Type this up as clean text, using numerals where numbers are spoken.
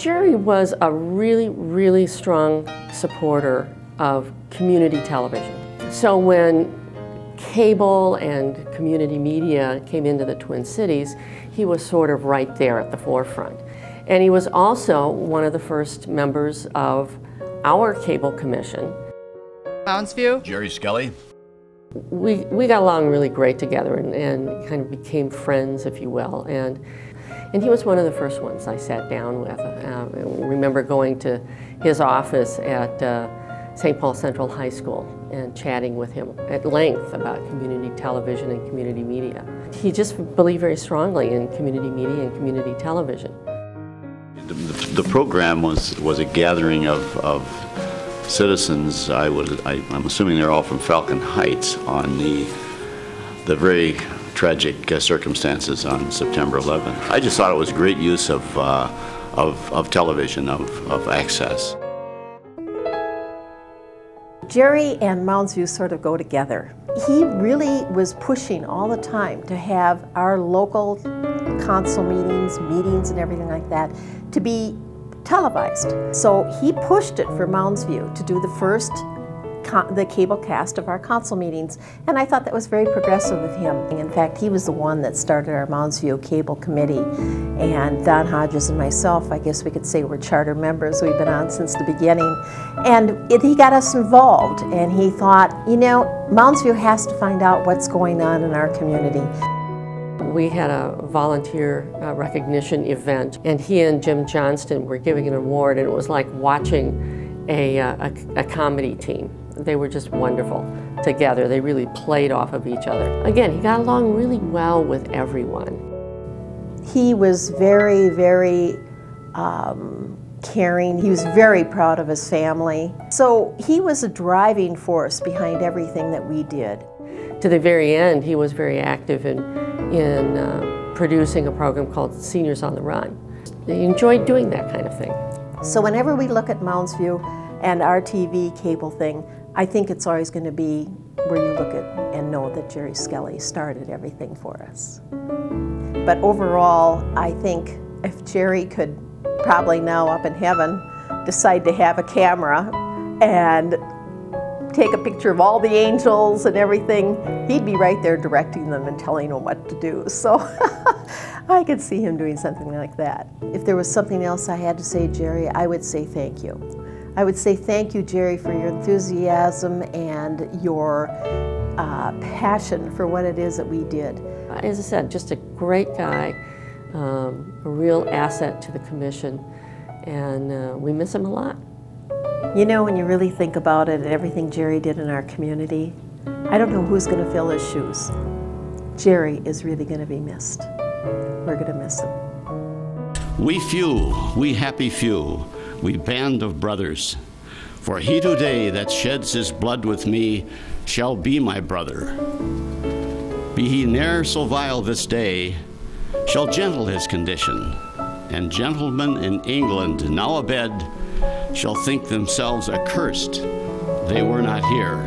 Jerry was a really, really strong supporter of community television. So when cable and community media came into the Twin Cities, he was sort of right there at the forefront. And he was also one of the first members of our cable commission. Mounds View. Jerry Skelly. We got along really great together and kind of became friends, if you will. And he was one of the first ones I sat down with. I remember going to his office at St. Paul Central High School and chatting with him at length about community television and community media. He just believed very strongly in community media and community television. The program was a gathering of citizens. I'm assuming they're all from Falcon Heights on the very tragic circumstances on September 11th. I just thought it was great use of television, of access. Jerry and Mounds View sort of go together. He really was pushing all the time to have our local council meetings and everything like that to be televised. So he pushed it for Mounds View to do the cable cast of our council meetings, and I thought that was very progressive of him. In fact, he was the one that started our Mounds View Cable Committee, and Don Hodges and myself, I guess we could say we're charter members. We've been on since the beginning, and he got us involved, and he thought, you know, Mounds View has to find out what's going on in our community. We had a volunteer recognition event, and he and Jim Johnston were giving an award, and it was like watching a comedy team. They were just wonderful together. They really played off of each other. Again, he got along really well with everyone. He was very, very caring. He was very proud of his family. So he was a driving force behind everything that we did. To the very end, he was very active in producing a program called Seniors on the Run. He enjoyed doing that kind of thing. So whenever we look at Mounds View and our TV cable thing, I think it's always going to be where you look at and know that Jerry Skelly started everything for us. But overall, I think if Jerry could probably now up in heaven decide to have a camera and take a picture of all the angels and everything, he'd be right there directing them and telling them what to do. So I could see him doing something like that. If there was something else I had to say, Jerry, I would say thank you. I would say thank you, Jerry, for your enthusiasm and your passion for what it is that we did. As I said, just a great guy, a real asset to the commission, and we miss him a lot. You know, when you really think about it and everything Jerry did in our community, I don't know who's going to fill his shoes. Jerry is really going to be missed. We're going to miss him. We few, we happy few, we band of brothers, for he today that sheds his blood with me shall be my brother. Be he ne'er so vile this day, shall gentle his condition, and gentlemen in England now abed shall think themselves accursed they were not here.